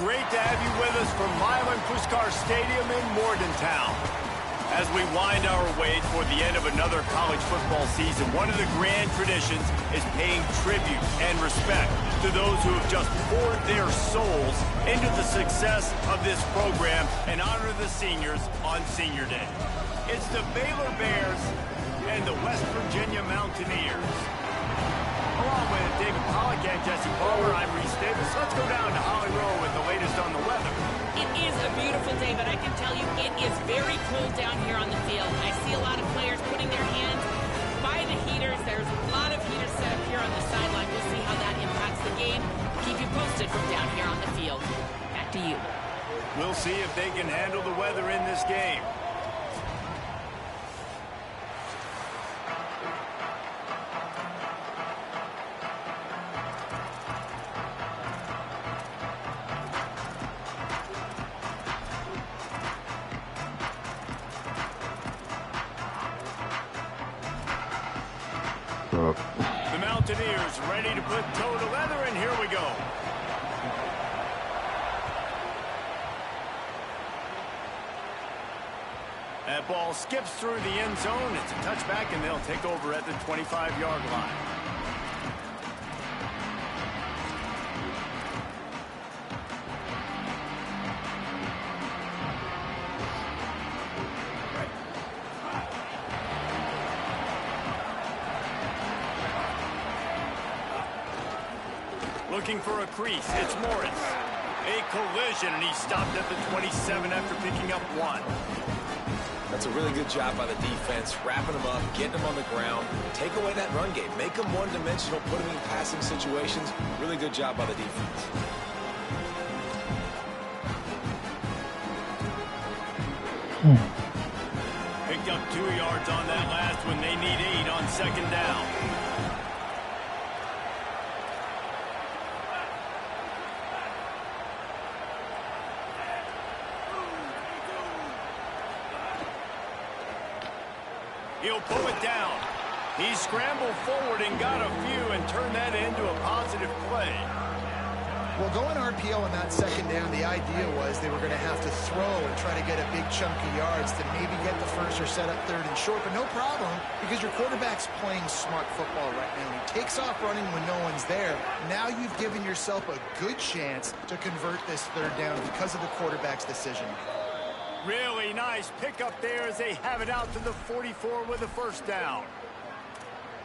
great to have you with us from Milan Puskar Stadium in Morgantown. As we wind our way toward the end of another college football season, one of the grand traditions is paying tribute and respect to those who have just poured their souls into the success of this program and honor the seniors on Senior Day. It's the Baylor Bears and the West Virginia Mountaineers. Along with David Pollack and Jesse Palmer, I'm Reese Davis. Let's go down to Holly Rowe with the latest on the weather. It is a beautiful day, but I can tell you it is very cold down here on the field. I see a lot of players putting their hands by the heaters. There's a lot of heaters set up here on the sideline. We'll see how that impacts the game. Keep you posted from down here on the field. Back to you. We'll see if they can handle the weather in this game. The Mountaineers ready to put toe to leather, and here we go. That ball skips through the end zone. It's a touchback, and they'll take over at the 25-yard line. Looking for a crease, it's Morris. A collision, and he stopped at the 27 after picking up one. That's a really good job by the defense, wrapping them up, getting them on the ground. Take away that run game. Make them one-dimensional, put them in passing situations. Really good job by the defense. Picked up 2 yards on that last one. They need 8 on second down. He'll pull it down. He scrambled forward and got a few and turned that into a positive play. Well, going RPO on that second down, the idea was they were going to have to throw and try to get a big chunk of yards to maybe get the first or set up third and short, but no problem because your quarterback's playing smart football right now. He takes off running when no one's there. Now you've given yourself a good chance to convert this third down because of the quarterback's decision. Really nice pickup there as they have it out to the 44 with a first down.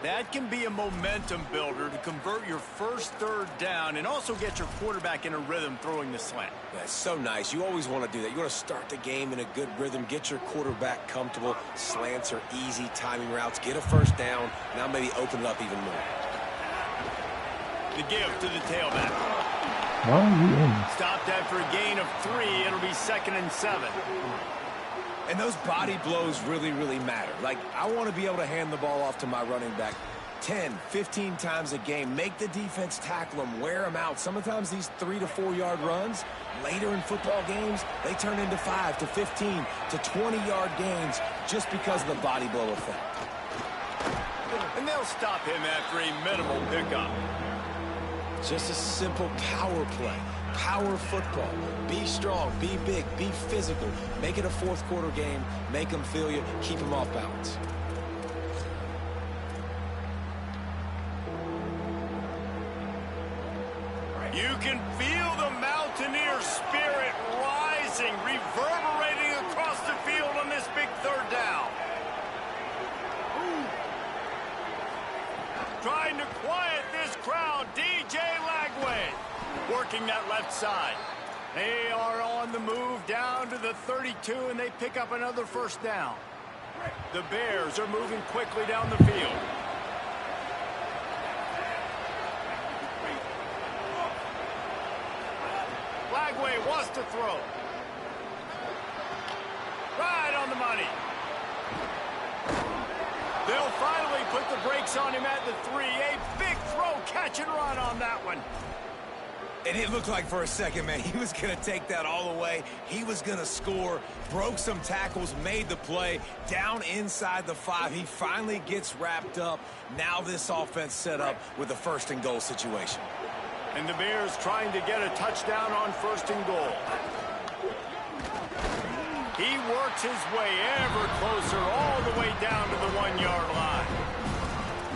That can be a momentum builder to convert your first third down and also get your quarterback in a rhythm throwing the slant. That's so nice. You always want to do that. You want to start the game in a good rhythm, get your quarterback comfortable. Slants are easy timing routes. Get a first down. Now maybe open it up even more. The give to the tailback. Stopped after a gain of 3. It'll be 2nd and 7. And those body blows really, really matter. Like, I want to be able to hand the ball off to my running back 10, 15 times a game. Make the defense tackle them, wear them out. Sometimes these 3 to 4 yard runs, later in football games, they turn into 5 to 15 to 20-yard gains just because of the body blow effect. And they'll stop him after a minimal pickup. Just a simple power play. Power football. Be strong, be big, be physical. Make it a fourth quarter game. Make them feel you. Keep them off balance. You can feel the Mountaineer spirit rising, reverberating across the field on this big third down. Trying to quiet this crowd, DJ Lagway working that left side. They are on the move down to the 32, and they pick up another first down. The Bears are moving quickly down the field. Lagway wants to throw. Right on the money. They'll finally put the brakes on him at the 3. A big throw, catch and run on that one. And it looked like for a second, man, he was going to take that all the way. He was going to score, broke some tackles, made the play, down inside the 5. He finally gets wrapped up. Now this offense set up with a 1st and goal situation. And the Bears trying to get a touchdown on 1st and goal. He works his way ever closer all the way down to the 1-yard line.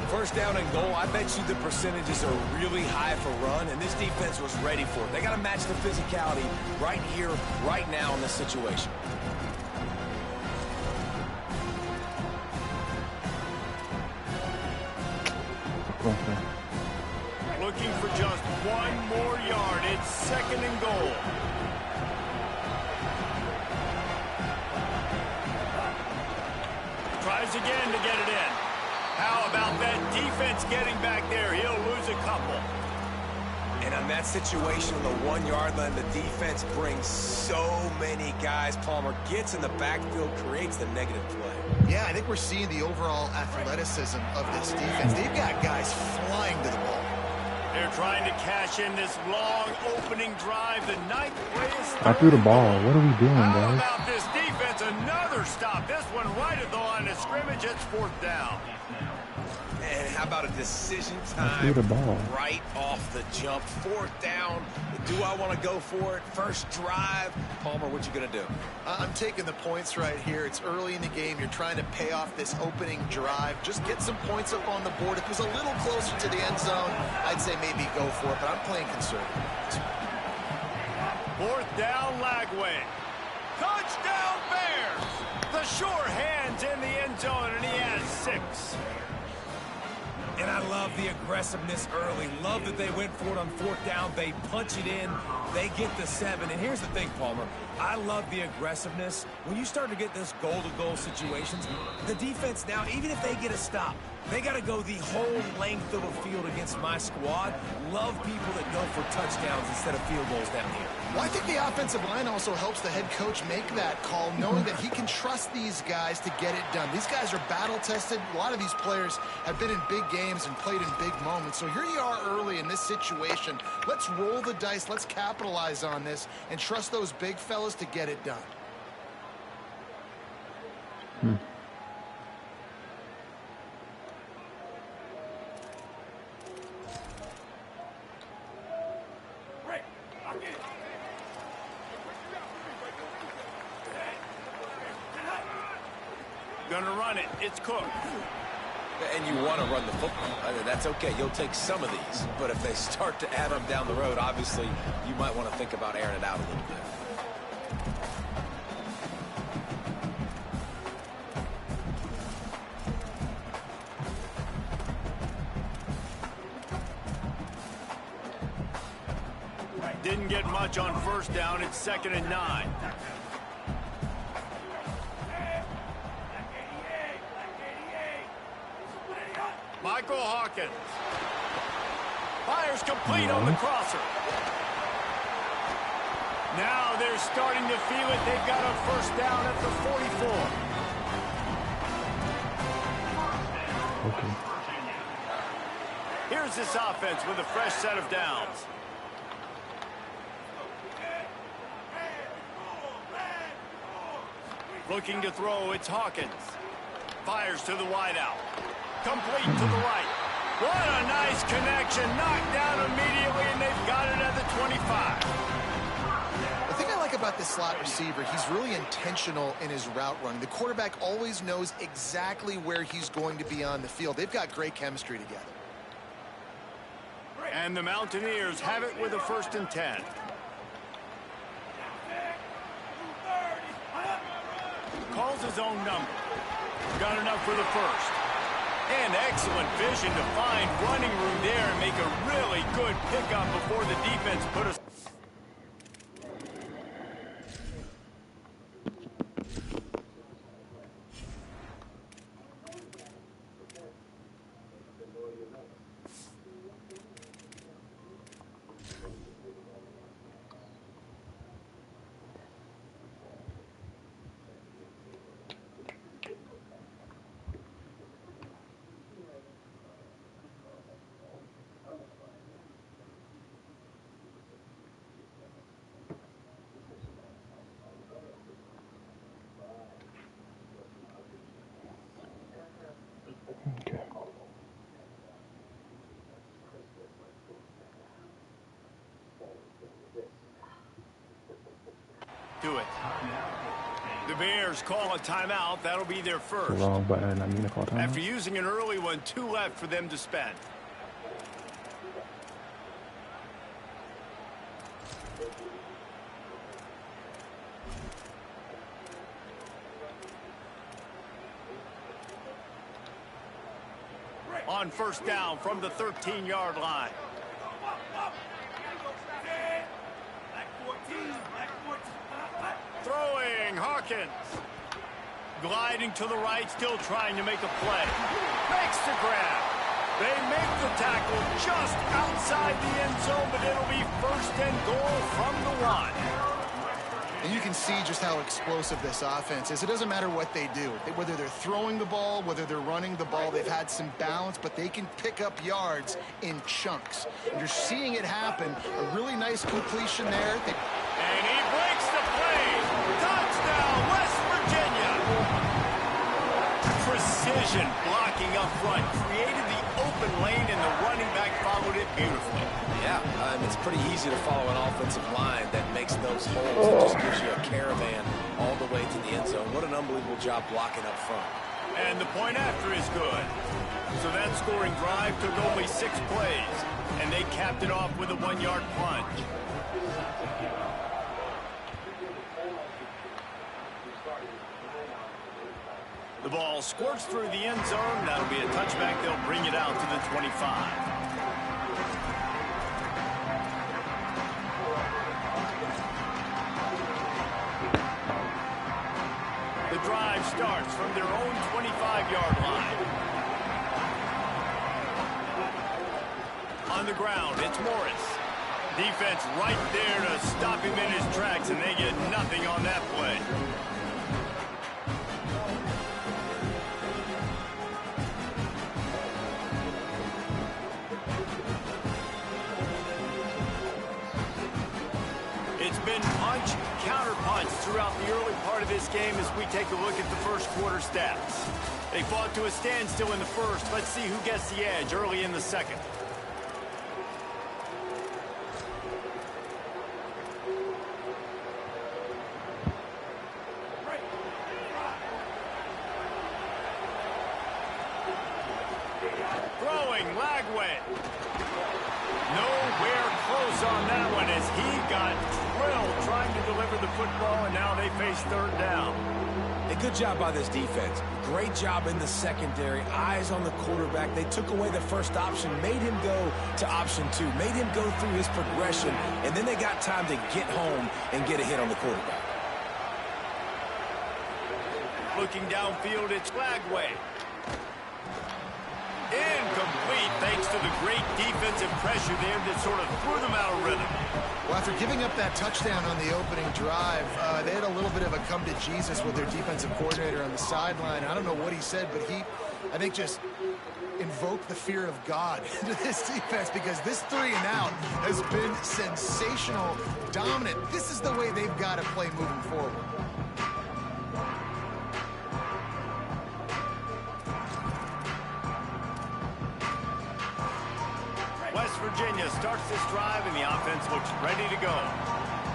1st down and goal, I bet you the percentages are really high for run, and this defense was ready for it. They got to match the physicality right here, right now in this situation. Looking for just 1 more yard. It's 2nd and goal. Tries again to get it in. How about that defense getting back there? He'll lose a couple. And on that situation on the 1-yard line, the defense brings so many guys. Palmer gets in the backfield, creates the negative play. Yeah, I think we're seeing the overall athleticism of this defense. They've got guys flying to the ball. They're trying to cash in this long opening drive. The 9th play is I threw the ball. What are we doing, How guys? about this defense? Another stop. This one right at the line of scrimmage. It's 4th down. And how about a decision threw time the ball. right off the jump? 4th down. Do I want to go for it? First drive. Palmer, what you going to do? I'm taking the points right here. It's early in the game. You're trying to pay off this opening drive. Just get some points up on the board. If it was a little closer to the end zone, I'd say maybe go for it, but I'm playing conservative. 4th down, Lagway. Touchdown, Bears! The sure hands in the end zone, and he has 6. And I love the aggressiveness early. Love that they went for it on 4th down. They punch it in. They get the 7. And here's the thing, Palmer. I love the aggressiveness. When you start to get this goal-to-goal situations, the defense now, even if they get a stop, they got to go the whole length of the field against my squad. Love people that go for touchdowns instead of field goals down here. Well, I think the offensive line also helps the head coach make that call, knowing that he can trust these guys to get it done. These guys are battle-tested. A lot of these players have been in big games and played in big moments. So here you are early in this situation. Let's roll the dice. Let's capitalize on this and trust those big fellas to get it done. Gonna run it. It's Cook. And you want to run the football. I mean, that's okay. You'll take some of these. But if they start to add them down the road, obviously, you might want to think about airing it out a little bit. Didn't get much on 1st down. It's 2nd and 9. Michael Hawkins. Fires complete on the crosser. Now they're starting to feel it. They've got a 1st down at the 44. Okay. Here's this offense with a fresh set of downs. Looking to throw, it's Hawkins. Fires to the wideout. Complete to the right. What a nice connection. Knocked down immediately, and they've got it at the 25. The thing I like about this slot receiver, he's really intentional in his route running. The quarterback always knows exactly where he's going to be on the field. They've got great chemistry together. And the Mountaineers have it with a 1st and 10. Calls his own number. Got enough for the 1st. And excellent vision to find running room there and make a really good pickup before the defense put us. Bears call a timeout. That'll be their first. Wrong button. I mean to call timeout. After using an early one, 2 left for them to spend. On first down from the 13-yard line. Throwing, Hawkins. Gliding to the right, still trying to make a play. Makes the grab. They make the tackle just outside the end zone, but it'll be first and goal from the 1. And you can see just how explosive this offense is. It doesn't matter what they do. Whether they're throwing the ball, whether they're running the ball, they've had some balance, but they can pick up yards in chunks. And you're seeing it happen. A really nice completion there. And he breaks the play. Touchdown, West Virginia. Precision blocking up front. Created the open lane, and the running back followed it beautifully. Yeah, it's pretty easy to follow an offensive line that makes those holes and just gives you a caravan all the way to the end zone. What an unbelievable job blocking up front. And the point after is good. So that scoring drive took only 6 plays, and they capped it off with a 1-yard plunge. The ball squirts through the end zone. That'll be a touchback. They'll bring it out to the 25. Drive starts from their own 25-yard line. On the ground, it's Morris. Defense right there to stop him in his tracks, and they get nothing on that play. It's been punch, counter-punch throughout the early part of this game as we take a look at the first quarter stats. They fought to a standstill in the first. Let's see who gets the edge early in the second. Throwing, Lagway. Nowhere close on that one as he got drilled trying to deliver the football, and now they face third down. A good job by this defense. Great job in the secondary. Eyes on the quarterback. They took away the first option, made him go to option 2, made him go through his progression, and then they got time to get home and get a hit on the quarterback. Looking downfield, it's Lagway. Incomplete thanks to the great defensive pressure there that sort of threw them out of rhythm. Well, after giving up that touchdown on the opening drive, they had a little bit of a come to Jesus with their defensive coordinator on the sideline. I don't know what he said, but he, I think, just invoked the fear of God into this defense because this 3 and out has been sensational, dominant. This is the way they've got to play moving forward. West Virginia starts this drive, and the offense looks ready to go.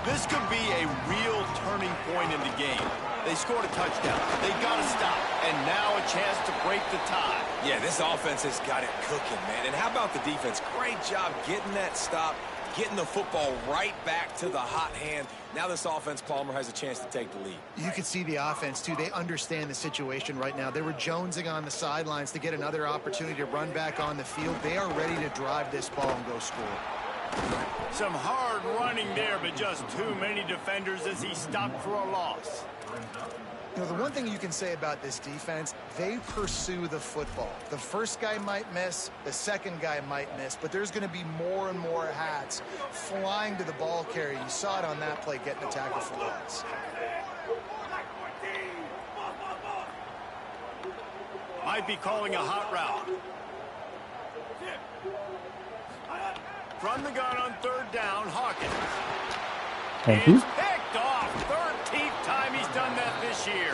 This could be a real turning point in the game. They scored a touchdown. They got to stop, and now a chance to break the tie. Yeah, this offense has got it cooking, man. And how about the defense? Great job getting that stop, getting the football right back to the hot hand. Now this offense, Palmer, has a chance to take the lead. You can see the offense, too. They understand the situation right now. They were jonesing on the sidelines to get another opportunity to run back on the field. They are ready to drive this ball and go score. Some hard running there, but just too many defenders as he stopped for a loss. You know, the one thing you can say about this defense, they pursue the football. The first guy might miss, the second guy might miss, but there's going to be more and more hats flying to the ball carrier. You saw it on that play, getting the tackle for loss. Might be calling a hot route. From the gun on third down, Hawkins. Thank you. It's picked off. 13th time he's done that this year.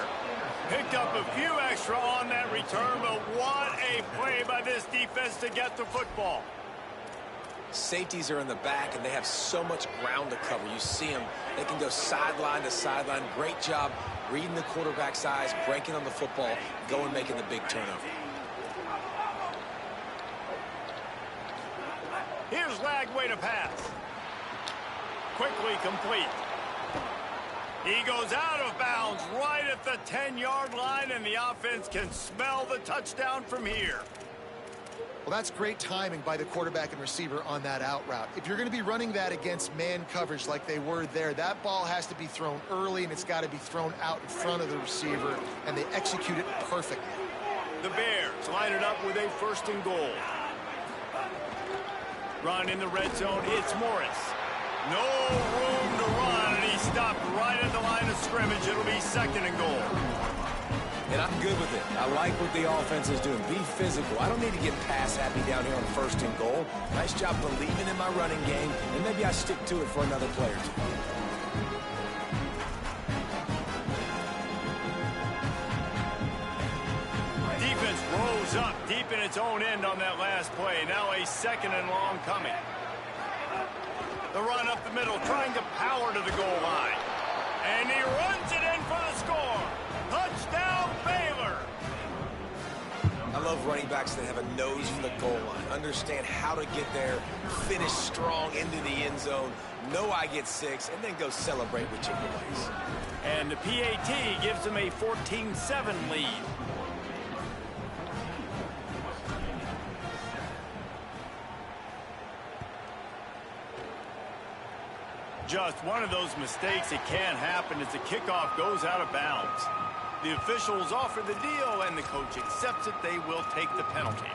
Picked up a few extra on that return, but what a play by this defense to get the football. Safeties are in the back, and they have so much ground to cover. You see them. They can go sideline to sideline. Great job reading the quarterback's eyes, breaking on the football, going making the big turnover. Here's Lagway to pass. Quickly complete. He goes out of bounds right at the 10-yard line, and the offense can smell the touchdown from here. Well, that's great timing by the quarterback and receiver on that out route. If you're going to be running that against man coverage like they were there, that ball has to be thrown early, and it's got to be thrown out in front of the receiver, and they execute it perfectly. The Bears line it up with a 1st and goal. Run in the red zone. It's Morris. No room to run, and he stopped right at the line of scrimmage. It'll be 2nd and goal. And I'm good with it. I like what the offense is doing. Be physical. I don't need to get pass happy down here on 1st and goal. Nice job believing in my running game, and maybe I stick to it for another play or two. Defense rose up deep in its own end on that last play. Now a 2nd and long coming. The run up the middle, trying to power to the goal line. And he runs it in for the score. Touchdown, Baylor. I love running backs that have a nose for the goal line. Understand how to get there, finish strong into the end zone, know I get 6, and then go celebrate with Chick-fil-A's. And the PAT gives them a 14-7 lead. Just one of those mistakes that can happen as the kickoff goes out of bounds. The officials offer the deal, and the coach accepts it. They will take the penalty.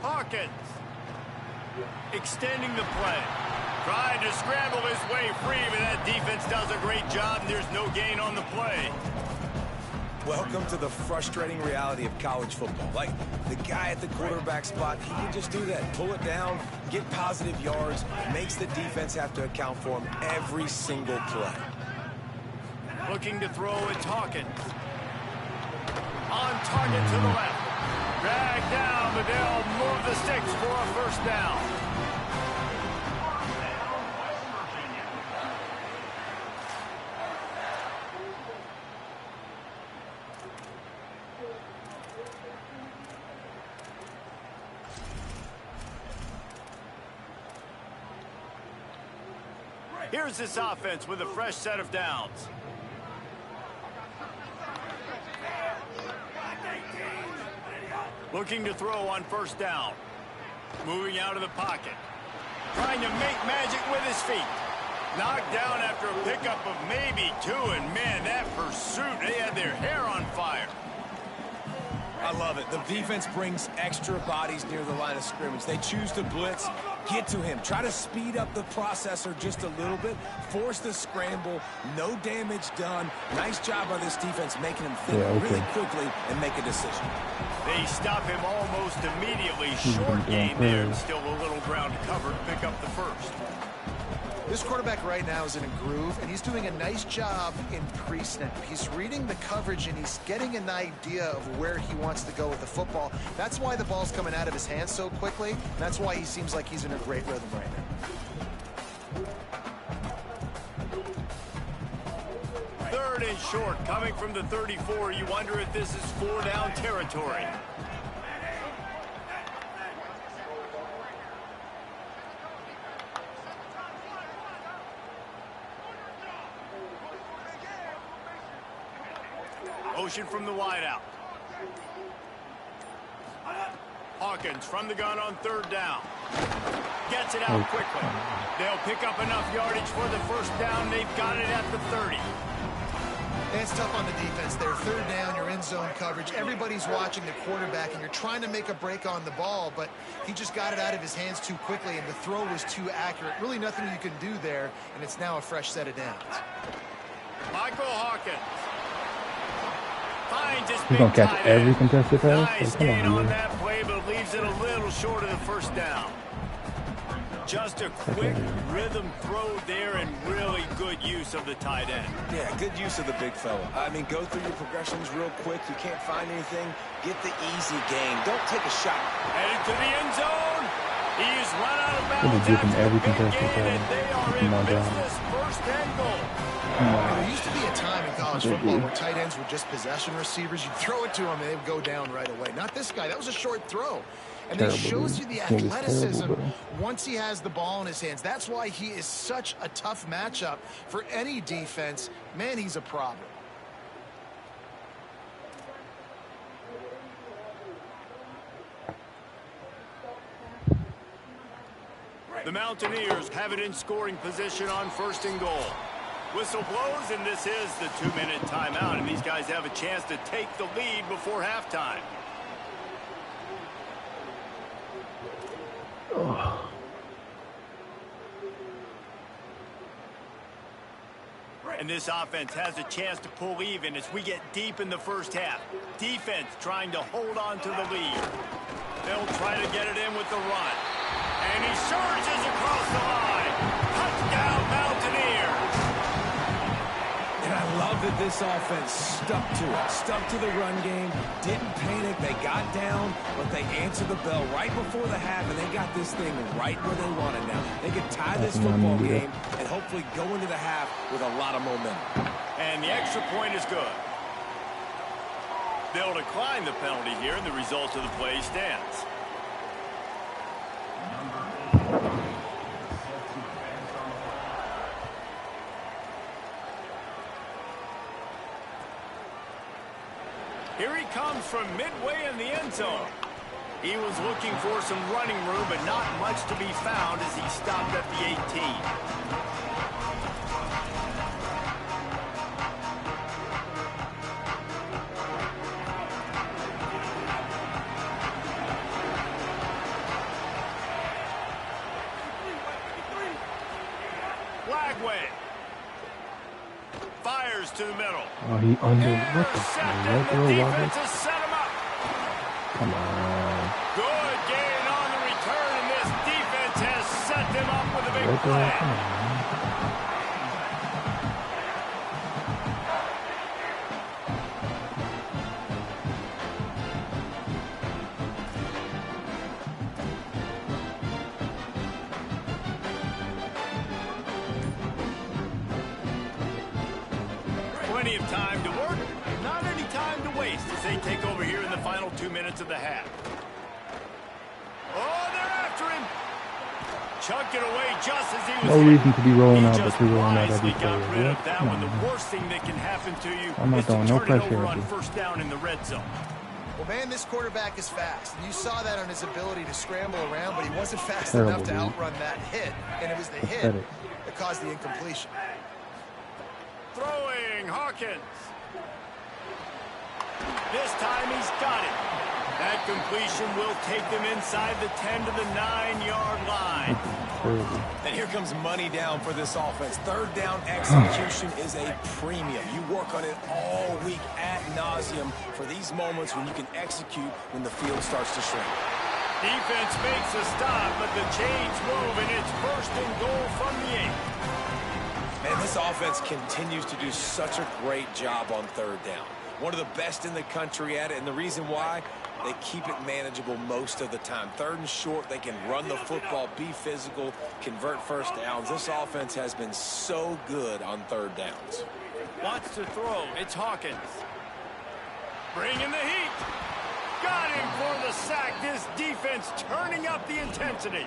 Hawkins extending the play. Trying to scramble his way free, but that defense does a great job, and there's no gain on the play. Welcome to the frustrating reality of college football. Like, the guy at the quarterback spot, he can just do that. Pull it down, get positive yards, makes the defense have to account for him every single play. Looking to throw, it's Hawkins. On target to the left. Drag down, but they'll move the sticks for a 1st down. Here's this offense with a fresh set of downs. Looking to throw on 1st down. Moving out of the pocket. Trying to make magic with his feet. Knocked down after a pickup of maybe 2, and man, that pursuit, they had their hair on fire. I love it. The defense brings extra bodies near the line of scrimmage. They choose to blitz, get to him, try to speed up the processor just a little bit, force the scramble, no damage done. Nice job by this defense making him think really quickly and make a decision. They stop him almost immediately. Short gain there. Still a little ground to cover to pick up the 1st. This quarterback right now is in a groove, and he's doing a nice job in pre-snap. He's reading the coverage, and he's getting an idea of where he wants to go with the football. That's why the ball's coming out of his hands so quickly. That's why he seems like he's in a great rhythm right now. 3rd and short, coming from the 34. You wonder if this is 4-down territory. Motion from the wideout. Hawkins from the gun on 3rd down. Gets it out quickly. They'll pick up enough yardage for the 1st down. They've got it at the 30. And it's tough on the defense there. 3rd down, you're in zone coverage. Everybody's watching the quarterback, and you're trying to make a break on the ball, but he just got it out of his hands too quickly, and the throw was too accurate. Really nothing you can do there, and it's now a fresh set of downs. Michael Hawkins. He's gonna catch every contested pass. Nice gain on that play, but leaves it a little short of the 1st down. Just a quick rhythm throw there and really good use of the tight end. Yeah, good use of the big fella. I mean, go through your progressions real quick. You can't find anything. Get the easy gain. Don't take a shot. Headed to the end zone. He's run out of What bounds did you from after every a big contested gain, and they are in down? business. First and goal. There used to be a time in college football where tight ends were just possession receivers. You'd throw it to them and they would go down right away. Not this guy. That was a short throw. And it shows you the athleticism once he has the ball in his hands. That's why he is such a tough matchup for any defense. Man, he's a problem. The Mountaineers have it in scoring position on first and goal. Whistle blows, and this is the 2-minute timeout, and these guys have a chance to take the lead before halftime. Oh. And this offense has a chance to pull even as we get deep in the first half. Defense trying to hold on to the lead. They'll try to get it in with the run. And he surges across the line. Touchdown, Mountaineers. And I love that this offense stuck to it. Stuck to the run game. Didn't panic. They got down, but they answered the bell right before the half, and they got this thing right where they wanted now. They could tie this football game and hopefully go into the half with a lot of momentum. And the extra point is good. They'll decline the penalty here, and the result of the play stands. Here he comes from midway in the end zone. He was looking for some running room, but not much to be found as he stopped at the 18. Flagway fires to the middle. Oh, he under what the Defense has set him up. Come on. Good gain on the return, and this defense has set them up with a big play. Come on. Plenty of time to work, not any time to waste as they take over here in the final 2 minutes of the half. Oh, they're after him. Chucked it away just as he was No reason to be rolling out, but you're rolling out every got play. rid of that one. The worst thing that can happen to you I'm not is to throwing no turn it pressure over at on you. first down in the red zone. Well, man, this quarterback is fast. And you saw that on his ability to scramble around, but he wasn't fast enough to outrun that hit. And it was the hit that caused the incompletion. Throwing Hawkins. This time he's got it. That completion will take them inside the 10 to the 9-yard line. And here comes money down for this offense. Third down execution is a premium. You work on it all week ad nauseum for these moments when you can execute when the field starts to shrink. Defense makes a stop, but the chains move, and it's first and goal from the 8. And this offense continues to do such a great job on third down. One of the best in the country at it, and the reason why, they keep it manageable most of the time. Third and short, they can run the football, be physical, convert first downs. This offense has been so good on third downs. Wants to throw. It's Hawkins. Bringing the heat. Got him for the sack. This defense turning up the intensity.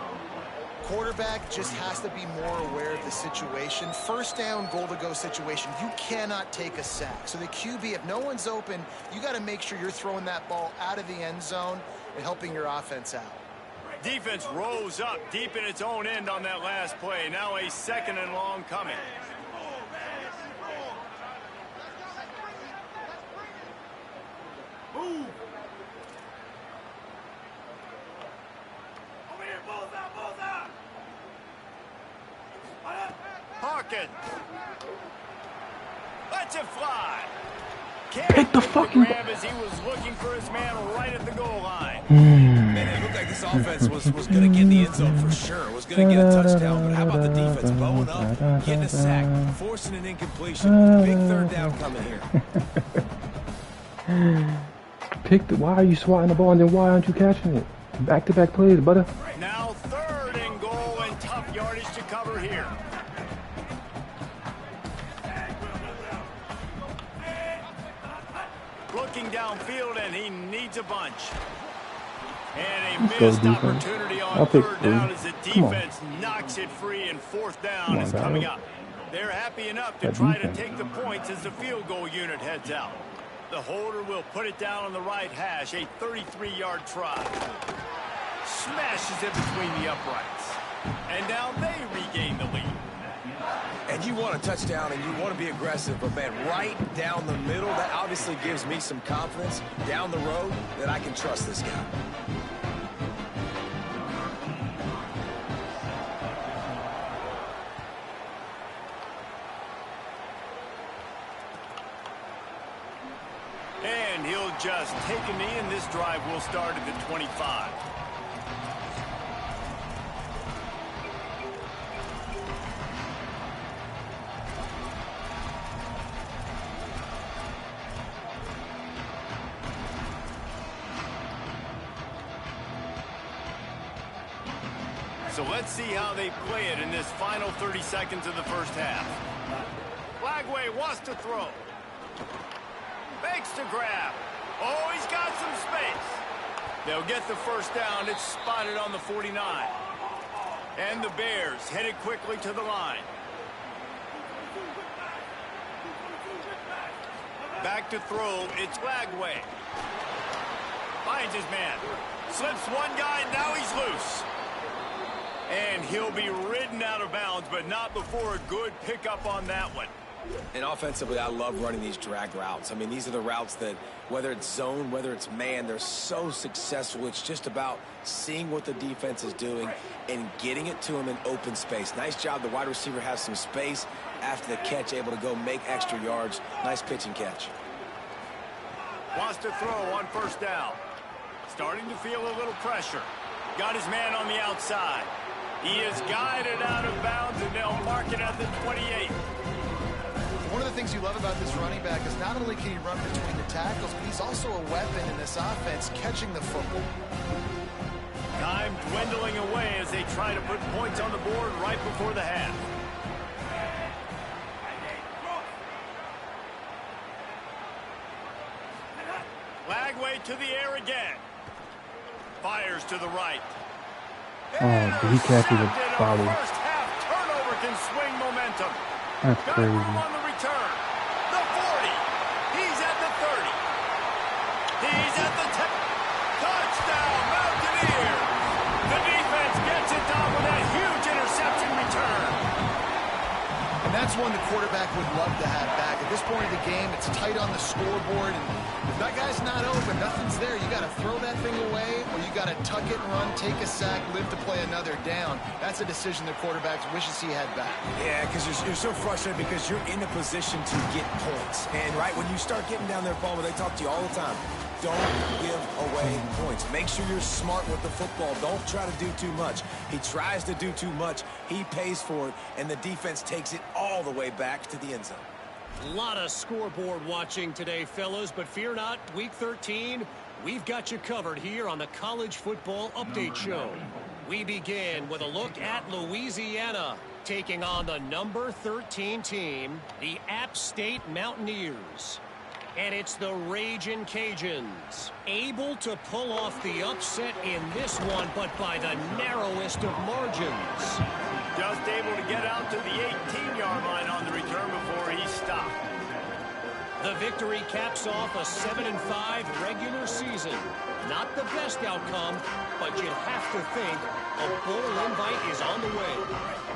Quarterback just has to be more aware of the situation. First down, goal-to-go situation. You cannot take a sack. So the QB, if no one's open, you got to make sure you're throwing that ball out of the end zone and helping your offense out. Defense rose up deep in its own end on that last play. Now a second and long coming. Move. Hawkins. Lets it fly. Pick the fucking grab as he was looking for his man right at the goal line. And it looked like this offense was going to get in the end zone for sure. Was going to get a touchdown, but how about the defense bowing up, getting a sack, forcing an incompletion. Big third down coming here. Why are you swatting the ball and then why aren't you catching it? Back-to-back plays, butter. Now 3rd and goal and tough yardage to cover here. Looking downfield, and he needs a bunch. And a missed opportunity on 3rd down as the defense knocks it free, and 4th down is coming up. They're happy enough to try to take the points as the field goal unit heads out. The holder will put it down on the right hash, a 33-yard try. Smashes it between the uprights. And now they regain the lead. And you want a touchdown and you want to be aggressive, but man, right down the middle, that obviously gives me some confidence down the road that I can trust this guy. And he'll just take a knee, and this drive will start at the 25. So let's see how they play it in this final 30 seconds of the first half. Flagway wants to throw. Fakes to grab. Oh, he's got some space. They'll get the first down. It's spotted on the 49. And the Bears headed quickly to the line. Back to throw. It's Flagway. Finds his man. Slips one guy, now he's loose. And he'll be ridden out of bounds, but not before a good pickup on that one. And offensively, I love running these drag routes. I mean, these are the routes that, whether it's zone, whether it's man, they're so successful. It's just about seeing what the defense is doing and getting it to them in open space. Nice job. The wide receiver has some space after the catch, able to go make extra yards. Nice pitch and catch. Wants to throw on first down. Starting to feel a little pressure. Got his man on the outside. He is guided out of bounds, and they'll mark it at the 28. One of the things you love about this running back is not only can he run between the tackles, but he's also a weapon in this offense, catching the football. Time dwindling away as they try to put points on the board right before the half. Flagway to the air again. Fires to the right. Oh, he catches a foul. First half turnover can swing momentum. That's crazy. On the return. The 40. He's at the 30. He's at the 10. Touchdown, Mountaineers. The defense gets it done with that huge interception return. And that's one the quarterback would love to have back. At this point of the game, it's tight on the scoreboard, and if that guy's not open, nothing's there. You got to throw that thing away, or you got to tuck it and run, take a sack, live to play another down. That's a decision the quarterback wishes he had back. Yeah, because you're so frustrated because you're in a position to get points. And, right, when you start getting down there, Paul, they talk to you all the time. Don't give away points. Make sure you're smart with the football. Don't try to do too much. He tries to do too much. He pays for it, and the defense takes it all the way back to the end zone. A lot of scoreboard watching today, fellas, but fear not, Week 13, we've got you covered here on the College Football Update Show. We begin with a look at Louisiana, taking on the number 13 team, the App State Mountaineers. And it's the Ragin' Cajuns, able to pull off the upset in this one, but by the narrowest of margins. Just able to get out to the 18-yard line on the return before he stopped. The victory caps off a 7-5 regular season. Not the best outcome, but you'd have to think a bowl invite is on the way.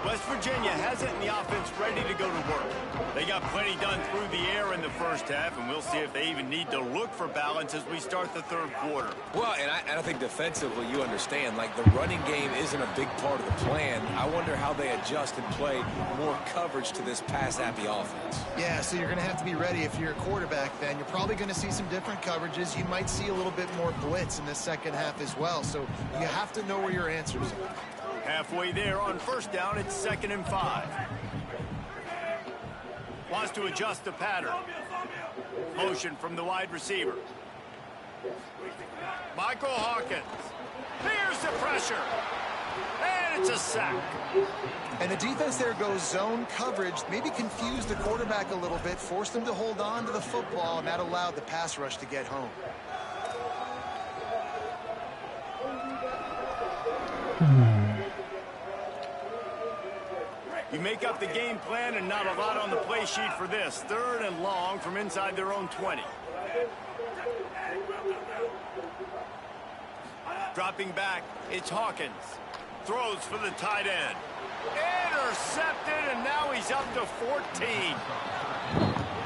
West Virginia has it in the offense ready to go to work. They got plenty done through the air in the first half, and we'll see if they even need to look for balance as we start the third quarter. Well, and I think defensively, you understand, like the running game isn't a big part of the plan. I wonder how they adjust and play more coverage to this pass-happy offense. Yeah, so you're going to have to be ready if you're your quarterback, then you're probably going to see some different coverages. You might see a little bit more blitz in the second half as well. So you have to know where your answers are. Halfway there on first down, it's 2nd and 5. Wants to adjust the pattern. Motion from the wide receiver. Michael Hawkins. Here's the pressure. And it's a sack. And the defense there goes zone coverage, maybe confused the quarterback a little bit, forced him to hold on to the football, and that allowed the pass rush to get home. You make up the game plan and not a lot on the play sheet for this. 3rd and long from inside their own 20. Dropping back, it's Hawkins. Throws for the tight end. Intercepted, and now he's up to 14.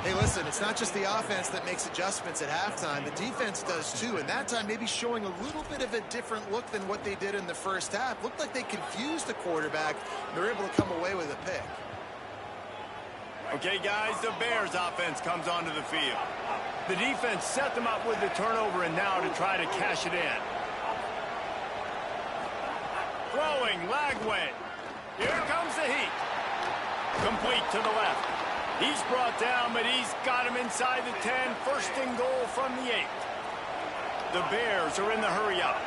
Hey, listen, it's not just the offense that makes adjustments at halftime. The defense does too, and that time maybe showing a little bit of a different look than what they did in the first half. Looked like they confused the quarterback. They're able to come away with a pick. Okay, guys, the Bears offense comes onto the field. The defense set them up with the turnover and now to try to cash it in. Throwing, Lagway. Here comes the heat. Complete to the left. He's brought down, but he's got him inside the 10. 1st and goal from the 8. The Bears are in the hurry up.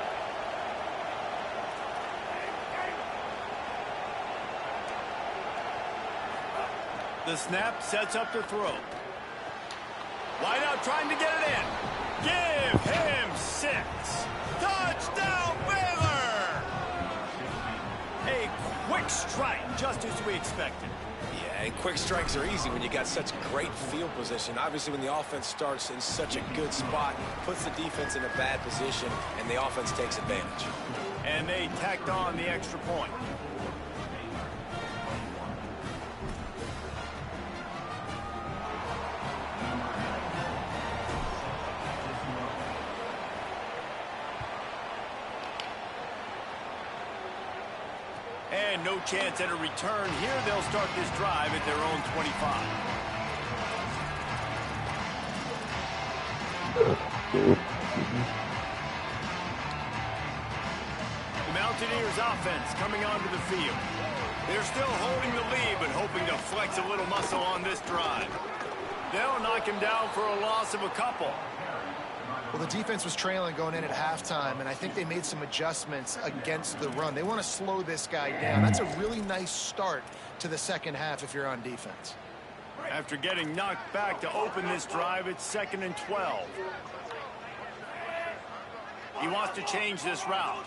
The snap sets up the throw. Wide out trying to get it in. Give him 6. Touchdown, Baylor! A quick strike, just as we expected. Yeah, and quick strikes are easy when you got such great field position. Obviously, when the offense starts in such a good spot, puts the defense in a bad position, and the offense takes advantage. And they tacked on the extra point. And no chance at a return here. They'll start this drive at their own 25. The Mountaineers offense coming onto the field. They're still holding the lead, but hoping to flex a little muscle on this drive. They'll knock him down for a loss of a couple. Well, the defense was trailing going in at halftime, and I think they made some adjustments against the run. They want to slow this guy down. That's a really nice start to the second half if you're on defense. After getting knocked back to open this drive, it's 2nd and 12. He wants to change this route.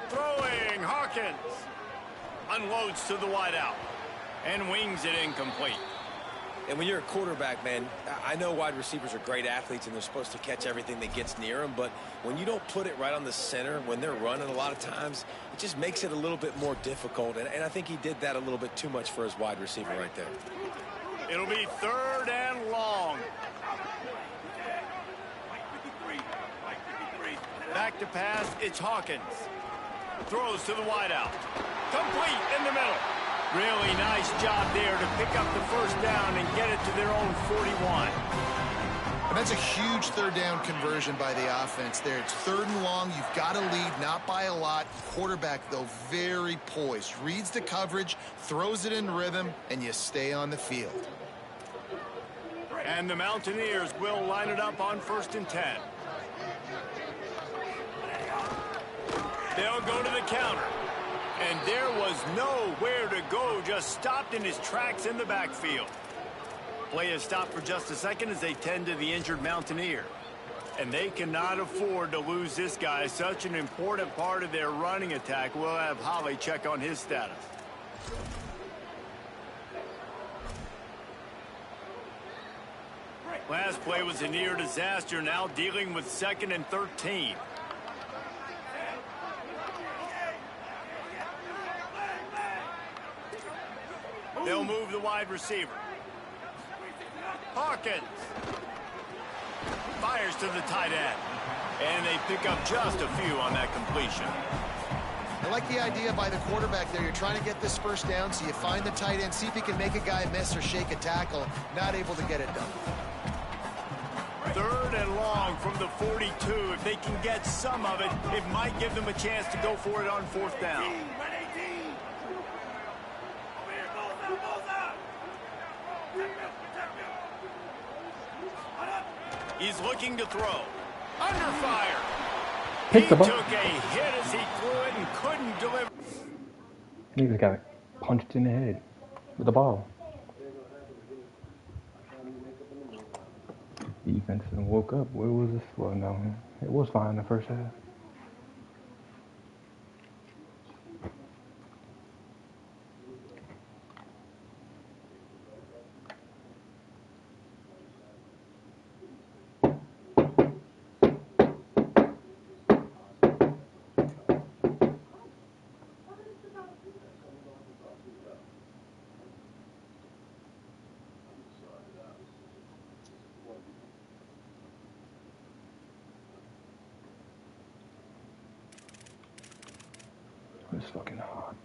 Throwing, Hawkins. Unloads to the wideout. And wings it incomplete. And when you're a quarterback, man, I know wide receivers are great athletes and they're supposed to catch everything that gets near them, but when you don't put it right on the center, when they're running a lot of times, it just makes it a little bit more difficult. And I think he did that a little bit too much for his wide receiver right there. It'll be 3rd and long. Back to pass, it's Hawkins. Throws to the wideout. Complete in the middle. Really nice job there to pick up the 1st down and get it to their own 41. And that's a huge 3rd down conversion by the offense there. It's 3rd and long. You've got to lead, not by a lot. Quarterback, though, very poised. Reads the coverage, throws it in rhythm, and you stay on the field. And the Mountaineers will line it up on 1st and 10. They'll go to the counter. And there was nowhere to go, just stopped in his tracks in the backfield. Play is stopped for just a second as they tend to the injured Mountaineer. And they cannot afford to lose this guy, such an important part of their running attack. We'll have Holly check on his status. Last play was a near disaster, now dealing with 2nd and 13. They'll move the wide receiver. Hawkins. Fires to the tight end. And they pick up just a few on that completion. I like the idea by the quarterback there. You're trying to get this first down, so you find the tight end, see if he can make a guy miss or shake a tackle. Not able to get it done. 3rd and long from the 42. If they can get some of it, it might give them a chance to go for it on 4th down. He's looking to throw. Under fire. He took a hit as he threw it and couldn't deliver. He just got punched in the head with the ball. Defense woke up. Where was this? Well, no, it was fine in the first half. It's fucking hot.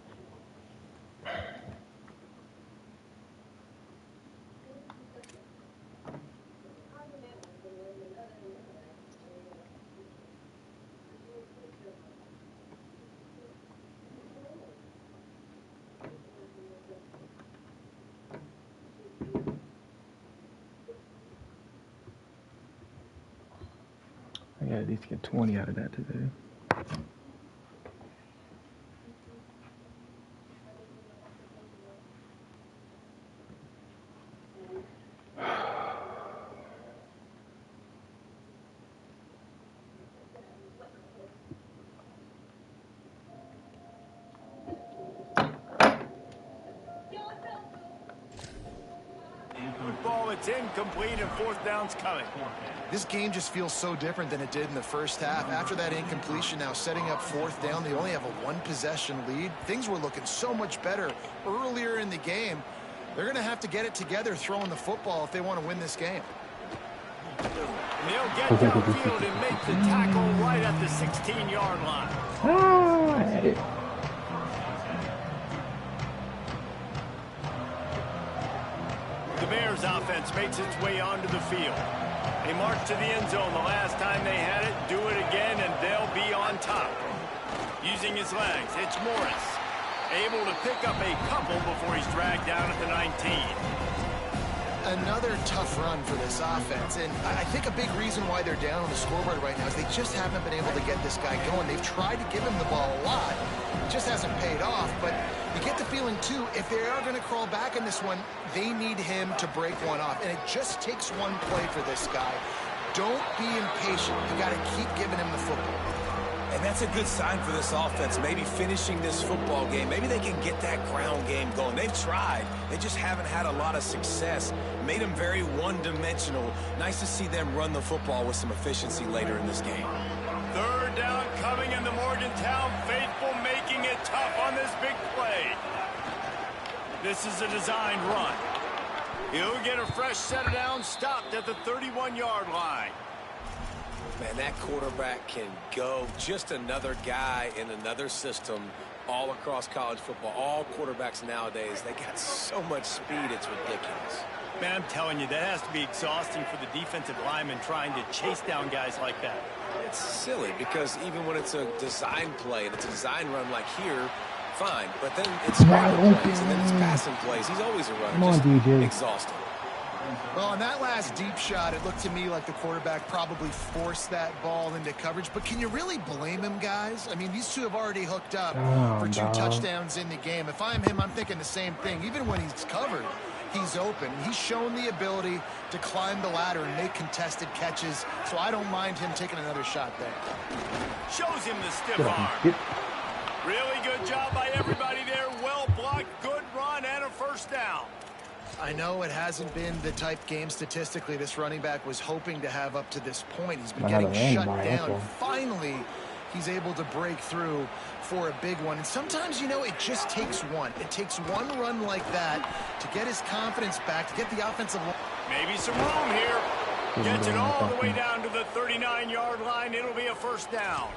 I gotta at least get 20 out of that today. Ball, it's incomplete and 4th down's coming. This game just feels so different than it did in the first half. After that incompletion, now setting up 4th down, they only have a 1-possession lead. Things were looking so much better earlier in the game. They're going to have to get it together throwing the football if they want to win this game. They'll get downfield and make the tackle right at the 16-yard line. Ah, I had it. The Bears offense makes its way onto the field. They march to the end zone the last time they had it, do it again, and they'll be on top. Using his legs, it's Morris. Able to pick up a couple before he's dragged down at the 19. Another tough run for this offense, and I think a big reason why they're down on the scoreboard right now is they just haven't been able to get this guy going. They've tried to give him the ball a lot. It just hasn't paid off, but you get the feeling, too, if they are going to crawl back in this one, they need him to break one off, and it just takes one play for this guy. Don't be impatient. You got to keep giving him the football. And that's a good sign for this offense, maybe finishing this football game. Maybe they can get that ground game going. They've tried. They just haven't had a lot of success. Made them very one-dimensional. Nice to see them run the football with some efficiency later in this game. 3rd down coming in the Morgantown faithful, making it tough on this big play. This is a designed run. He'll get a fresh set of downs stopped at the 31-yard line. Man, that quarterback can go. Just another guy in another system all across college football. All quarterbacks nowadays, they got so much speed, it's ridiculous. Man, I'm telling you, that has to be exhausting for the defensive lineman trying to chase down guys like that. It's silly because even when it's a design play and it's a design run like here, fine. But then it's scramble plays and then it's passing plays. He's always a runner. Come on, DJ. Exhausting. Well, on that last deep shot, it looked to me like the quarterback probably forced that ball into coverage. But can you really blame him, guys? I mean, these two have already hooked up for 2 touchdowns in the game. If I'm him, I'm thinking the same thing. Even when he's covered, he's open. He's shown the ability to climb the ladder and make contested catches. So I don't mind him taking another shot there. Shows him the stiff arm. Really good job by everybody there. Well blocked, good run, and a first down. I know it hasn't been the type game statistically this running back was hoping to have up to this point. He's been getting shut down. Finally, he's able to break through for a big one. And sometimes, you know, it just takes one. It takes one run like that to get his confidence back, to get the offensive line. Maybe some room here. Gets it all the way down to the 39-yard line. It'll be a first down.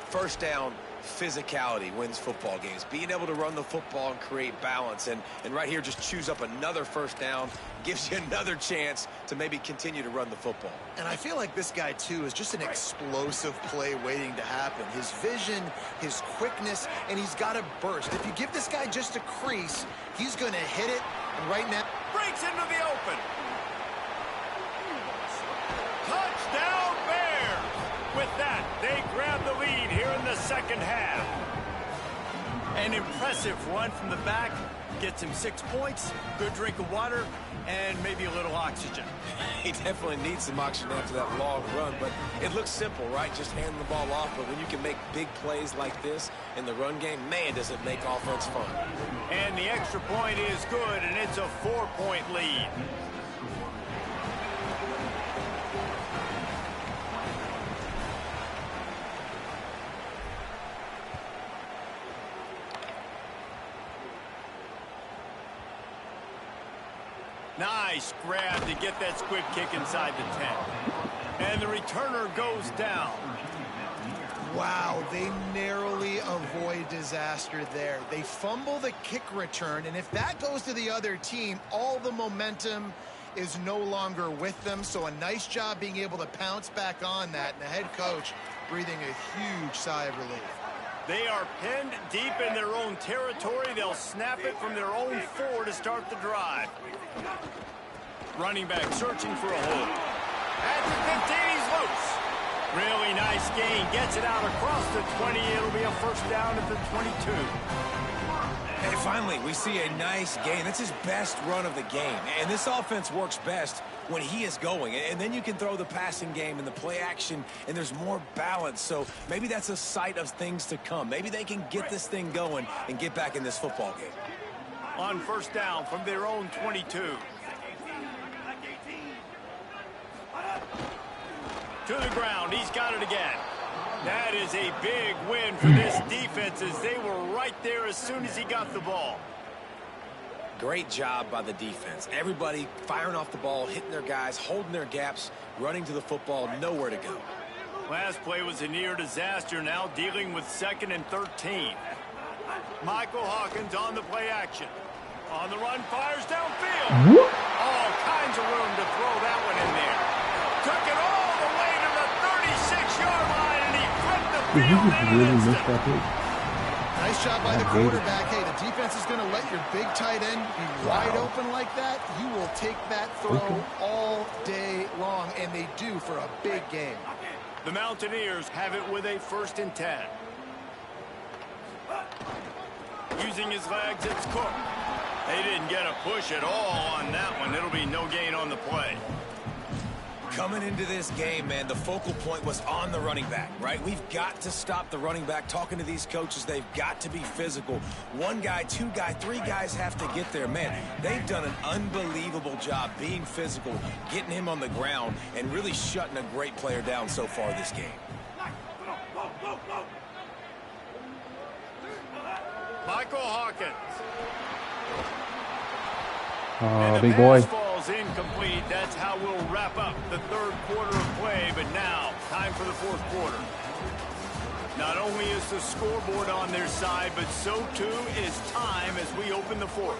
First down, physicality wins football games. Being able to run the football and create balance. And right here, just choose up another first down. Gives you another chance to maybe continue to run the football. And I feel like this guy, too, is just an explosive play waiting to happen. His vision, his quickness, and he's got a burst. If you give this guy just a crease, he's going to hit it. And right now, breaks into the open. Touchdown Bears! With that, they grab the lead here in the second half. An impressive run from the back. Gets him 6 points, good drink of water, and maybe a little oxygen. He definitely needs some oxygen after that long run, but it looks simple, right? Just hand the ball off, but when you can make big plays like this in the run game, man, does it make offense fun. And the extra point is good, and it's a 4-point lead. Nice grab to get that squib kick inside the 10. And the returner goes down. wow, they narrowly avoid disaster there. They fumble the kick return, and if that goes to the other team, all the momentum is no longer with them. So a nice job being able to pounce back on that, and the head coach breathing a huge sigh of relief. They are pinned deep in their own territory. They'll snap it from their own 4 to start the drive. Running back searching for a hole. At the 15, he's loose. Really nice gain. Gets it out across the 20. It'll be a first down at the 22. Hey, finally, we see a nice gain. That's his best run of the game. And this offense works best when he is going. And then you can throw the passing game and the play action, and there's more balance. So maybe that's a sight of things to come. Maybe they can get this thing going and get back in this football game. On first down from their own 22. To the ground. He's got it again. That is a big win for this defense, as they were right there as soon as he got the ball. Great job by the defense. Everybody firing off the ball, hitting their guys, holding their gaps, running to the football, nowhere to go. Last play was a near disaster, now dealing with 2nd and 13. Michael Hawkins on the play action. On the run, fires downfield. All kinds of room to throw that one in there. Took it all the way to the 36-yard line, and he flipped the Did you field just in really an miss instant. that hit? Nice job by the quarterback. Hey, the defense is going to let your big tight end be wide open like that. You will take that throw all day long, and they do for a big game. The Mountaineers have it with a 1st and 10. Using his legs, it's Cook. They didn't get a push at all on that one. It'll be no gain on the play. Coming into this game, man, the focal point was on the running back, right? We've got to stop the running back. Talking to these coaches, they've got to be physical. 1 guy, 2 guy, 3 guys have to get there. Man, they've done an unbelievable job being physical, getting him on the ground, and really shutting a great player down so far this game. Michael Hawkins. Big boy. Falls incomplete. That's how we'll wrap up the 3rd quarter of play. But now, time for the 4th quarter. Not only is the scoreboard on their side, but so too is time as we open the 4th.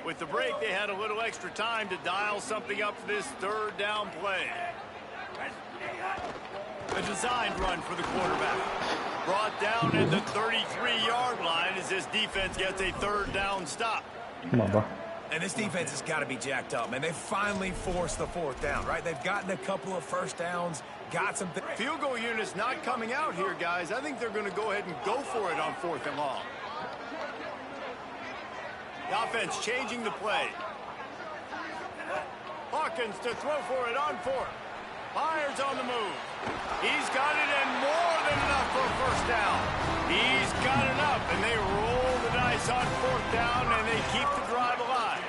With the break, they had a little extra time to dial something up for this 3rd down play. A designed run for the quarterback. Brought down at the 33-yard line as this defense gets a 3rd down stop. Come on, bro. And this defense has got to be jacked up, man. They finally forced the 4th down, right? They've gotten a couple of first downs, got something. Field goal unit's not coming out here, guys. I think they're going to go ahead and go for it on 4th and long. The offense changing the play. Hawkins to throw for it on 4th. Fires on the move. He's got it, and more than enough for a first down. He's got enough, and they roll the dice on 4th down, and they keep the drive alive.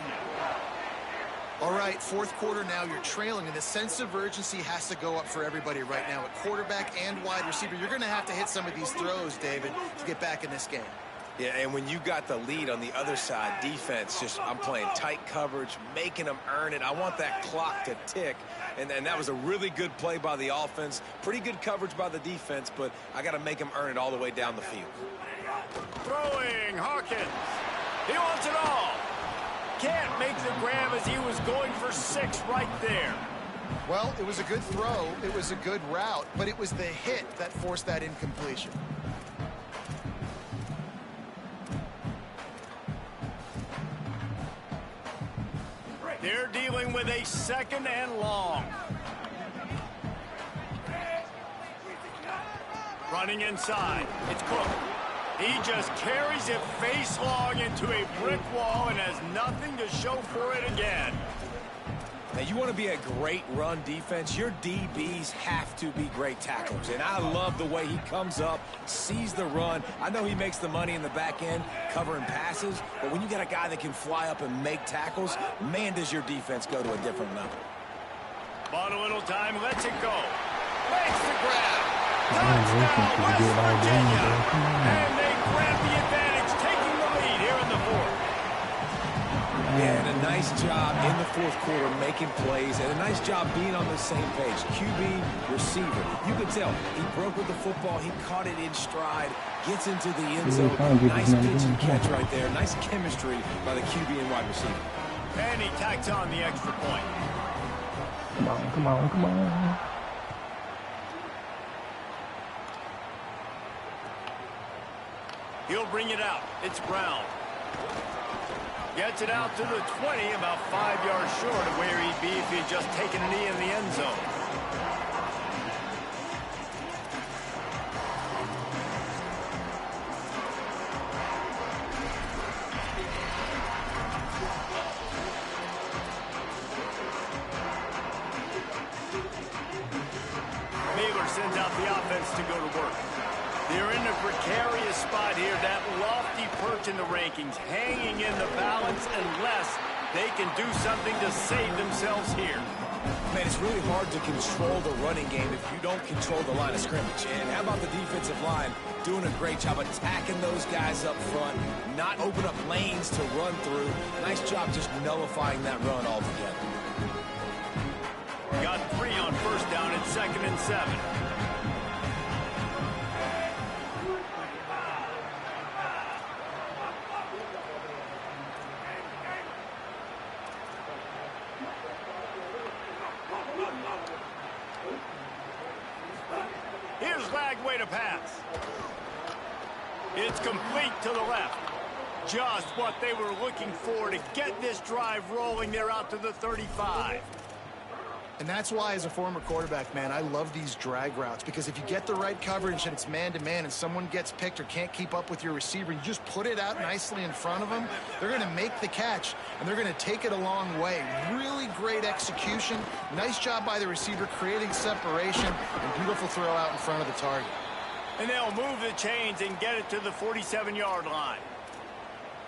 All right, 4th quarter now, you're trailing, and the sense of urgency has to go up for everybody right now. At quarterback and wide receiver, you're going to have to hit some of these throws, David, to get back in this game. Yeah, and when you got the lead on the other side, defense, I'm playing tight coverage, making them earn it. I want that clock to tick, and that was a really good play by the offense. Pretty good coverage by the defense, but I got to make them earn it all the way down the field. Throwing, Hawkins. He wants it all. Can't make the grab as he was going for 6 right there. Well, it was a good throw. It was a good route, but it was the hit that forced that incompletion. They're dealing with a 2nd and long. Running inside. It's Cook. He just carries it face long into a brick wall and has nothing to show for it again. Now, you want to be a great run defense, your DBs have to be great tacklers. And I love the way he comes up, sees the run. I know he makes the money in the back end covering passes, but when you got a guy that can fly up and make tackles, man, does your defense go to a different level. Bought a little time, lets it go. Makes the grab. Touchdown, West Virginia. And they grab the advantage, taking the lead here in the 4th. Yeah, and a nice job in the 4th quarter making plays, and a nice job being on the same page. QB, receiver. You could tell he broke with the football. He caught it in stride, gets into the end zone. Nice pitch and catch right there. Nice chemistry by the QB and wide receiver. And he tacks on the extra point. Come on, come on, come on. He'll bring it out. It's Brown. Gets it out to the 20, about 5 yards short of where he'd be if he'd just taken a knee in the end zone. Baylor sends out the offense to go to work. They're in a precarious spot here, that lofty perch in the rankings, hanging in the balance unless they can do something to save themselves here. Man, it's really hard to control the running game if you don't control the line of scrimmage. And how about the defensive line doing a great job attacking those guys up front, not open up lanes to run through. Nice job just nullifying that run altogether. Got 3 on 1st down and 2nd and 7. Here's Lagway to pass. It's complete to the left. Just what they were looking for to get this drive rolling. They're out to the 35. And that's why, as a former quarterback, man, I love these drag routes, because if you get the right coverage and it's man-to-man and someone gets picked or can't keep up with your receiver, you just put it out nicely in front of them. They're going to make the catch, and they're going to take it a long way. Really great execution. Nice job by the receiver creating separation, and beautiful throw out in front of the target. And they'll move the chains and get it to the 47-yard line.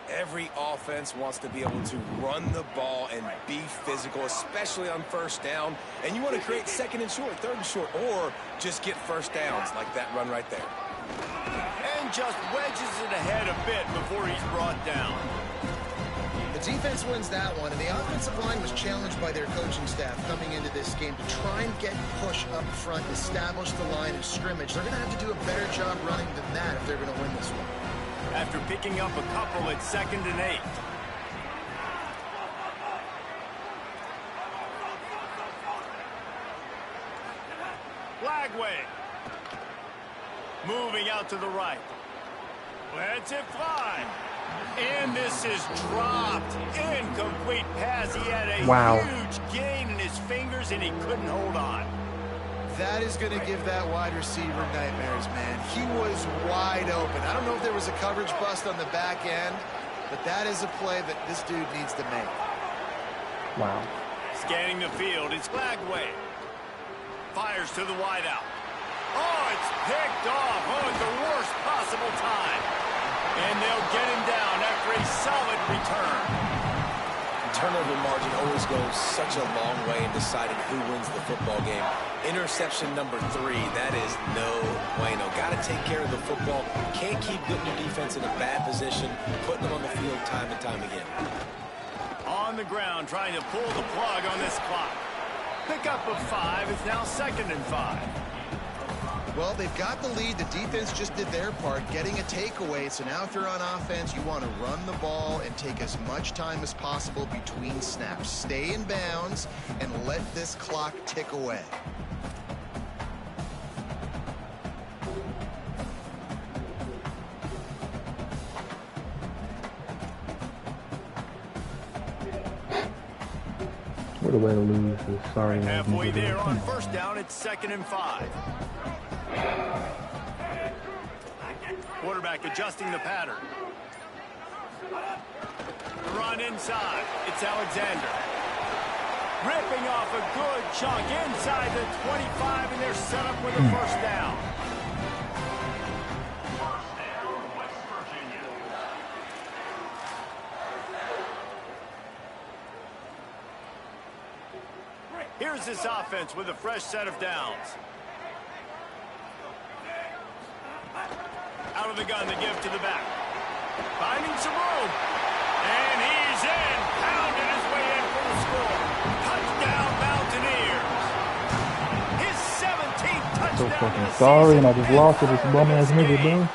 Every offense wants to be able to run the ball and be physical, especially on 1st down. And you want to create 2nd and short, 3rd and short, or just get 1st downs like that run right there. And just wedges it ahead a bit before he's brought down. The defense wins that one, and the offensive line was challenged by their coaching staff coming into this game to try and get push up front, establish the line of scrimmage. They're going to have to do a better job running than that if they're going to win this one. After picking up a couple at 2nd and 8. Lagway. Moving out to the right. Lets it fly. And this is dropped. Incomplete pass. He had a huge gain in his fingers and he couldn't hold on. That is going to give that wide receiver nightmares, man. He was wide open. I don't know if there was a coverage bust on the back end, but that is a play that this dude needs to make. Wow. Scanning the field, it's Lagway. Fires to the wideout. Oh, it's picked off. Oh, at the worst possible time. And they'll get him down after a solid return. Turnover margin always goes such a long way in deciding who wins the football game. Interception number 3, that is no playing, though. Got to take care of the football. Can't keep putting your defense in a bad position, putting them on the field time and time again. On the ground, trying to pull the plug on this clock. Pickup of 5. It's now 2nd and 5. Well, they've got the lead. The defense just did their part, getting a takeaway. So now if you're on offense, you want to run the ball and take as much time as possible between snaps. Stay in bounds and let this clock tick away. What a way to lose this. Sorry. Halfway there on 1st down, it's 2nd and 5. Quarterback adjusting the pattern. Run inside. It's Alexander. Ripping off a good chunk inside the 25, and they're set up with a 1st down. Here's this offense with a fresh set of downs. Out of the gun, the give to the back. Finding some room. And he's in. Pounded his way in for the score. Touchdown, Mountaineers. His 17th touchdown. So fucking sorry, and I just lost to this bum-ass nigga, bro.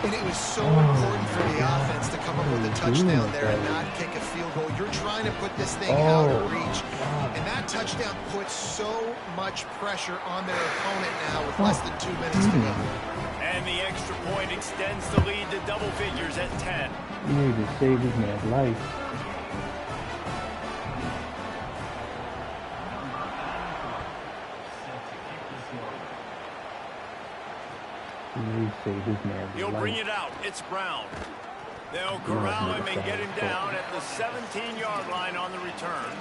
And it was so important for the offense to come up with a touchdown there and not kick a field goal. You're trying to put this thing out of reach. And that touchdown puts so much pressure on their opponent now with less than 2 minutes to go. And the extra point extends the lead to double figures at 10. You need to save this man's life. You need to save this man's He'll life. bring it out. It's Brown. They'll corral him and get him down at the 17-yard line on the return.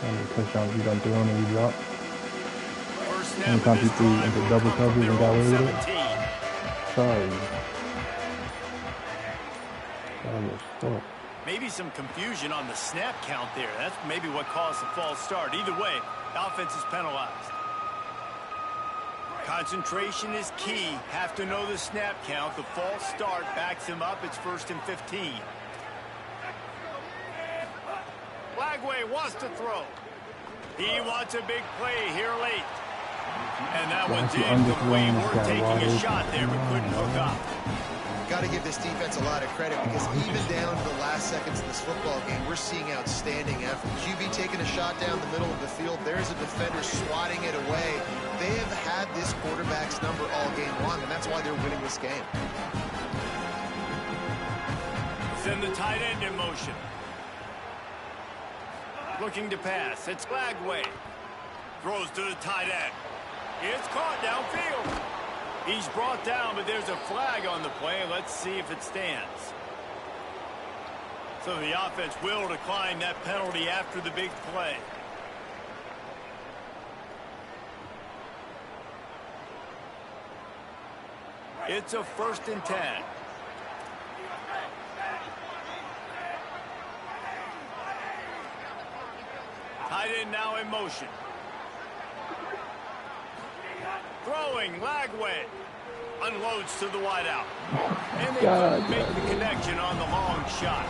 How many touchdowns you done thrown and you dropped? First How many snap times you of threw this into drive double will come from coverage and their got own away with it? 17. Sorry. Sorry as fuck. Maybe some confusion on the snap count there. That's maybe what caused the false start. Either way, the offense is penalized. Concentration is key. Have to know the snap count. The false start backs him up. It's 1st and 15. Flagway wants to throw. He wants a big play here late. And that one's incomplete. We're taking a shot there, but couldn't hook up. Got to give this defense a lot of credit because even down to the last seconds of this football game, we're seeing outstanding effort. QB taking a shot down the middle of the field. There's a defender swatting it away. They have had this quarterback's number all game long, and that's why they're winning this game. Send the tight end in motion. Looking to pass. It's Flagway. Throws to the tight end. It's caught downfield. He's brought down, but there's a flag on the play. Let's see if it stands. So the offense will decline that penalty after the big play. It's a 1st and 10. Tight end now in motion. Throwing, Lagway. Unloads to the wideout. And they couldn't make the connection on the long shot.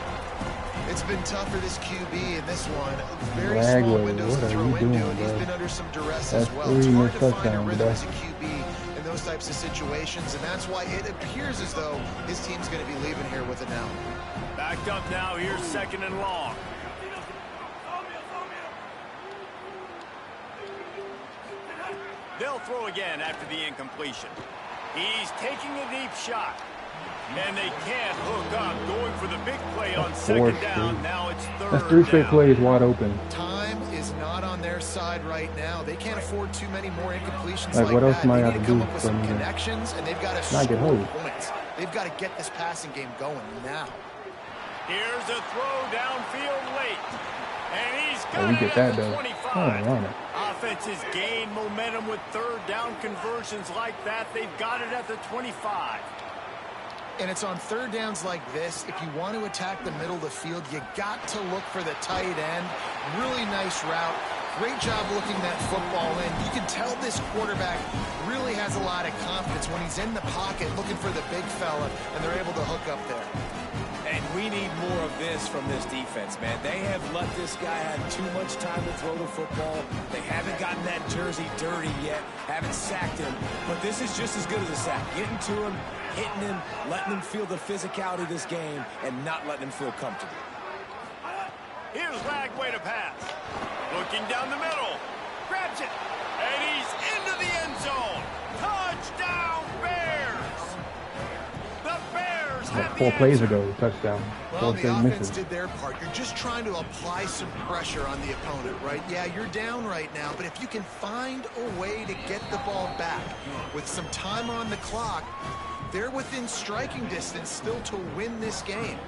It's been tough for this QB in this one. Very small windows to throw into, and he's been under some duress as well. It's hard to find a rhythm as a QB in those types of situations, and that's why it appears as though his team's going to be leaving here with an L. Backed up now. Here's 2nd and long. They'll throw again after the incompletion. He's taking a deep shot. And they can't hook up. Going for the big play on 2nd down. Now it's 3rd down. That's 3 straight plays wide open. Time is not on their side right now. They can't afford too many more incompletions like what else that. might They have need to to come do up with for some me to connections, and they've got to not get score hurt? points. They've got to get this passing game going now. Here's a throw downfield late. And he's got Oh, we get that it at the though. 25. Offenses gain momentum with 3rd down conversions like that. They've got it at the 25. And it's on third downs like this. If you want to attack the middle of the field, you got to look for the tight end. Really nice route. Great job looking that football in. You can tell this quarterback really has a lot of confidence when he's in the pocket looking for the big fella, and they're able to hook up there. And we need more of this from this defense, man. They have let this guy have too much time to throw the football. They haven't gotten that jersey dirty yet, haven't sacked him. But this is just as good as a sack. Getting to him, hitting him, letting him feel the physicality of this game, and not letting him feel comfortable. Here's Lagway to pass. Looking down the middle. Grabs it. And he's into the end zone. Touchdown, Bears! The Bears have Like 4 the plays answer. ago, touchdown. Well, 4 the straight offense misses. did their part. You're just trying to apply some pressure on the opponent, right? Yeah, you're down right now, but if you can find a way to get the ball back with some time on the clock, they're within striking distance still to win this game.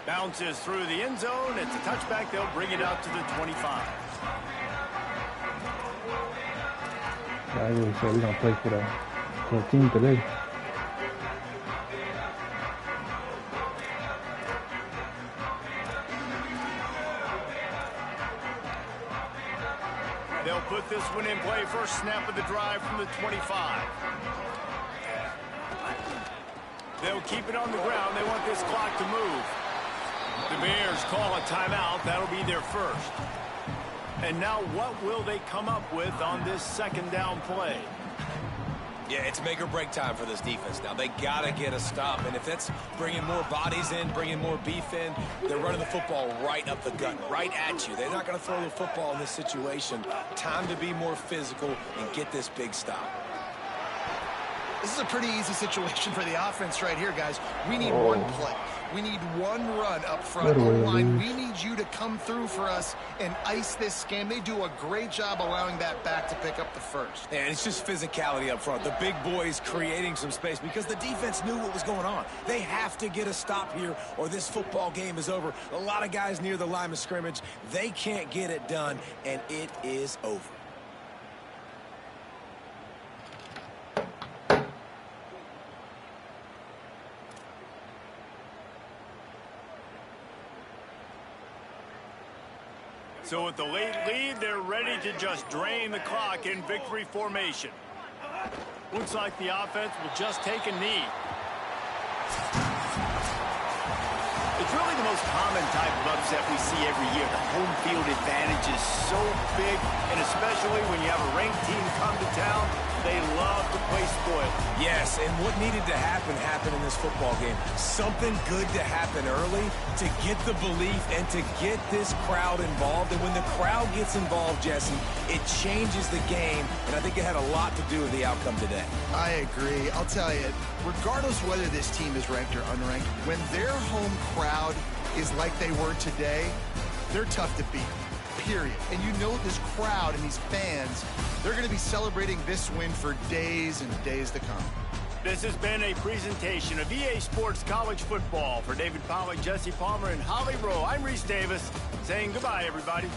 Bounces through the end zone. It's a touchback. They'll bring it out to the 25. I really said we're going to play for the team today. They'll put this one in play. First snap of the drive from the 25. They'll keep it on the ground. They want this clock to move. The Bears call a timeout. That'll be their first. And now what will they come up with on this second down play? Yeah, it's make or break time for this defense now. They got to get a stop. And if that's bringing more bodies in, bringing more beef in, they're running the football right up the gut, right at you. They're not going to throw the football in this situation. Time to be more physical and get this big stop. This is a pretty easy situation for the offense right here, guys. We need one play. We need one run up front. O-line, we need you to come through for us and ice this game. They do a great job allowing that back to pick up the first. And it's just physicality up front. The big boys creating some space because the defense knew what was going on. They have to get a stop here or this football game is over. A lot of guys near the line of scrimmage. They can't get it done, and it is over. So with the late lead, they're ready to just drain the clock in victory formation. Looks like the offense will just take a knee. It's really the most common type of upset we see every year. The home field advantage is so big, and especially when you have a ranked team come to town, they love to play spoil. Yes, and what needed to happen happened in this football game. Something good to happen early to get the belief and to get this crowd involved. And when the crowd gets involved, Jesse, it changes the game, and I think it had a lot to do with the outcome today. I agree. I'll tell you, regardless whether this team is ranked or unranked, when their home crowd is like they were today, they're tough to beat. Period. And you know this crowd and these fans, they're going to be celebrating this win for days and days to come. This has been a presentation of EA Sports College Football. For David Pollack, Jesse Palmer, and Holly Rowe, I'm Reese Davis saying goodbye, everybody.